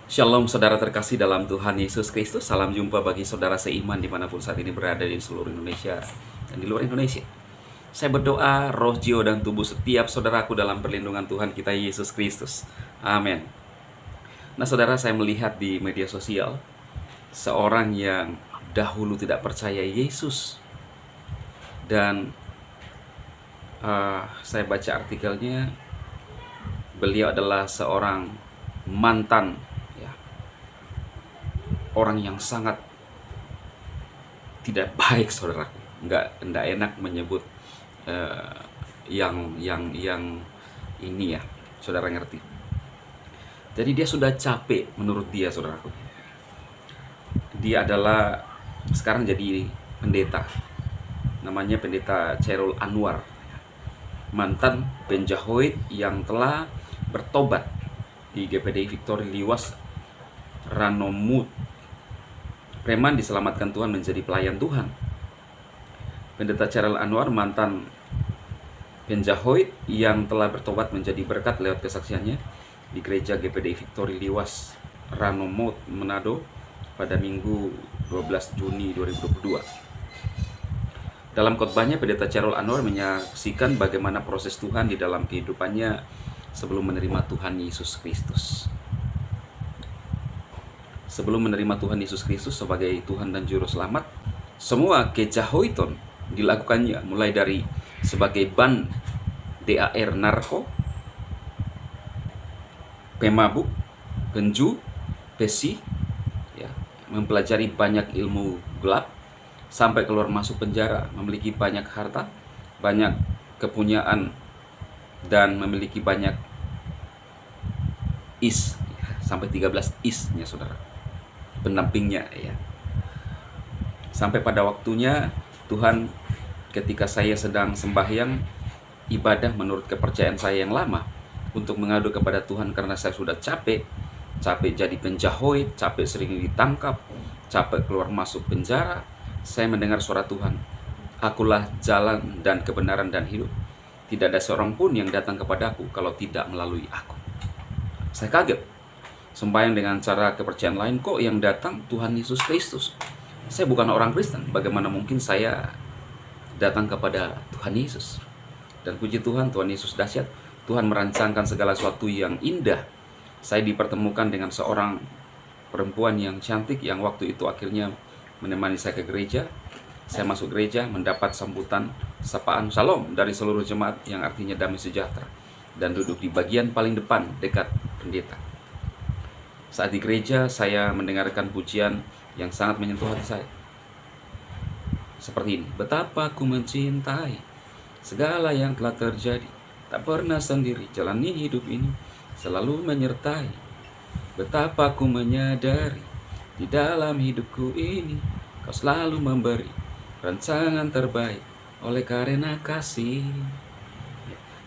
Shalom saudara terkasih dalam Tuhan Yesus Kristus. Salam jumpa bagi saudara seiman dimanapun saat ini berada di seluruh Indonesia dan di luar Indonesia. Saya berdoa roh, jiwa, dan tubuh setiap saudaraku dalam perlindungan Tuhan kita Yesus Kristus. Amin. Nah saudara, saya melihat di media sosial seorang yang dahulu tidak percaya Yesus. Dan saya baca artikelnya, beliau adalah seorang mantan orang yang sangat tidak baik, saudaraku. Nggak enak menyebut yang ini ya, saudara ngerti. Jadi dia sudah capek menurut dia, saudaraku. Dia adalah sekarang jadi pendeta. Namanya Pendeta Chairul Anwar, mantan penjahit yang telah bertobat di GPDI Victory Liwas Ranomut. Preman diselamatkan Tuhan menjadi pelayan Tuhan. Pendeta Chairul Anwar, mantan penjahit yang telah bertobat menjadi berkat lewat kesaksiannya di gereja GPDI Victory Liwas Ranomut, Manado pada Minggu 12 Juni 2022. Dalam khotbahnya, Pendeta Chairul Anwar menyaksikan bagaimana proses Tuhan di dalam kehidupannya sebelum menerima Tuhan Yesus Kristus. Sebelum menerima Tuhan Yesus Kristus sebagai Tuhan dan Juru Selamat, semua kejahoiton dilakukannya, mulai dari sebagai ban DAR narko, pemabuk, penju, pesi, ya, mempelajari banyak ilmu gelap, sampai keluar masuk penjara, memiliki banyak harta, banyak kepunyaan, dan memiliki banyak sampai 13 isnya, saudara, pendampingnya ya. Sampai pada waktunya Tuhan, ketika saya sedang sembahyang ibadah menurut kepercayaan saya yang lama, untuk mengadu kepada Tuhan karena saya sudah capek jadi penjahit, capek sering ditangkap, capek keluar masuk penjara, saya mendengar suara Tuhan, "Akulah jalan dan kebenaran dan hidup. Tidak ada seorang pun yang datang kepadaku kalau tidak melalui aku." Saya kaget. Sembahyang dengan cara kepercayaan lain, kok yang datang Tuhan Yesus Kristus? Saya bukan orang Kristen, bagaimana mungkin saya datang kepada Tuhan Yesus? Dan puji Tuhan, Tuhan Yesus dahsyat. Tuhan merancangkan segala sesuatu yang indah. Saya dipertemukan dengan seorang perempuan yang cantik, yang waktu itu akhirnya menemani saya ke gereja. Saya masuk gereja, mendapat sambutan sapaan Shalom dari seluruh jemaat, yang artinya damai sejahtera, dan duduk di bagian paling depan dekat pendeta. Saat di gereja, saya mendengarkan pujian yang sangat menyentuh hati saya. Seperti ini: "Betapa aku mencintai segala yang telah terjadi, tak pernah sendiri jalani hidup ini, selalu menyertai. Betapa aku menyadari di dalam hidupku ini, kau selalu memberi rancangan terbaik oleh karena kasih."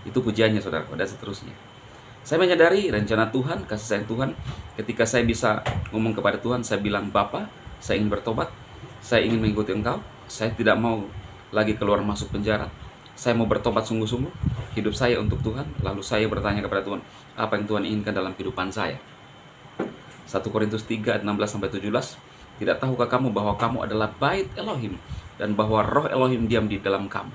Itu pujiannya, saudara, dan seterusnya. Saya menyadari rencana Tuhan, kasih sayang Tuhan. Ketika saya bisa ngomong kepada Tuhan, saya bilang, "Bapa, saya ingin bertobat, saya ingin mengikuti Engkau, saya tidak mau lagi keluar masuk penjara, saya mau bertobat sungguh-sungguh, hidup saya untuk Tuhan." Lalu saya bertanya kepada Tuhan, apa yang Tuhan inginkan dalam kehidupan saya? 1 Korintus 3 ayat 16-17, "Tidak tahukah kamu bahwa kamu adalah bait Elohim, dan bahwa roh Elohim diam di dalam kamu?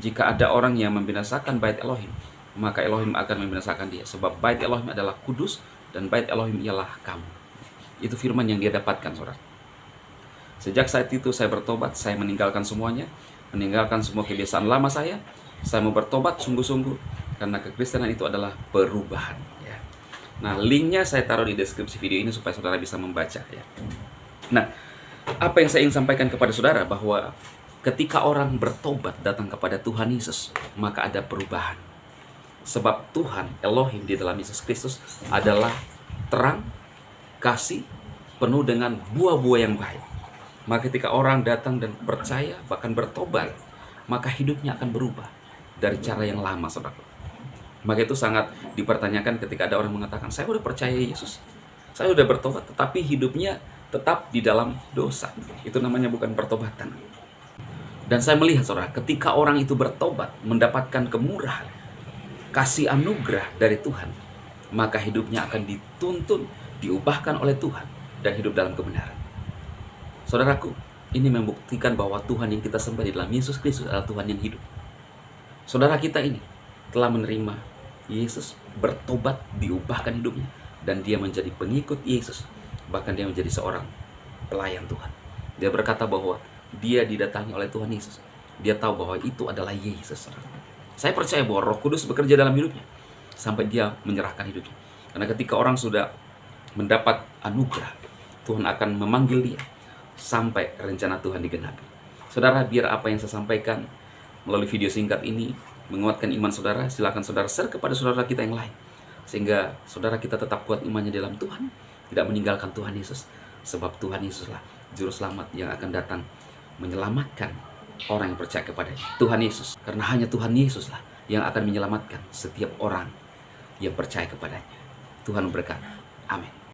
Jika ada orang yang membinasakan bait Elohim, maka Elohim akan membinasakan dia. Sebab bait Elohim adalah kudus, dan bait Elohim ialah kamu." Itu firman yang dia dapatkan, saudara. Sejak saat itu saya bertobat, saya meninggalkan semuanya, meninggalkan semua kebiasaan lama saya mau bertobat sungguh-sungguh, karena kekristenan itu adalah perubahan ya. Nah, linknya saya taruh di deskripsi video ini supaya saudara bisa membaca ya. Nah, apa yang saya ingin sampaikan kepada saudara, bahwa ketika orang bertobat datang kepada Tuhan Yesus, maka ada perubahan. Sebab Tuhan Elohim di dalam Yesus Kristus adalah terang, kasih, penuh dengan buah-buah yang baik. Maka ketika orang datang dan percaya, bahkan bertobat, maka hidupnya akan berubah dari cara yang lama, saudara. Maka itu sangat dipertanyakan ketika ada orang mengatakan, "Saya udah percaya Yesus, saya udah bertobat, tetapi hidupnya tetap di dalam dosa." Itu namanya bukan pertobatan. Dan saya melihat, saudara, ketika orang itu bertobat, mendapatkan kemurahan, kasih anugerah dari Tuhan, maka hidupnya akan dituntun, diubahkan oleh Tuhan, dan hidup dalam kebenaran. Saudaraku, ini membuktikan bahwa Tuhan yang kita sembah di dalam Yesus Kristus adalah Tuhan yang hidup. Saudara kita ini telah menerima Yesus, bertobat, diubahkan hidupnya, dan dia menjadi pengikut Yesus. Bahkan dia menjadi seorang pelayan Tuhan. Dia berkata bahwa dia didatangi oleh Tuhan Yesus. Dia tahu bahwa itu adalah Yesus. Saya percaya bahwa Roh Kudus bekerja dalam hidupnya sampai dia menyerahkan hidupnya. Karena ketika orang sudah mendapat anugerah, Tuhan akan memanggil dia sampai rencana Tuhan digenapi. Saudara, biar apa yang saya sampaikan melalui video singkat ini menguatkan iman saudara, silakan saudara share kepada saudara kita yang lain, sehingga saudara kita tetap kuat imannya dalam Tuhan, tidak meninggalkan Tuhan Yesus. Sebab Tuhan Yesuslah juru selamat yang akan datang menyelamatkan orang yang percaya kepadanya. Tuhan Yesus, karena hanya Tuhan Yesuslah yang akan menyelamatkan setiap orang yang percaya kepadanya. Tuhan berkati. Amin.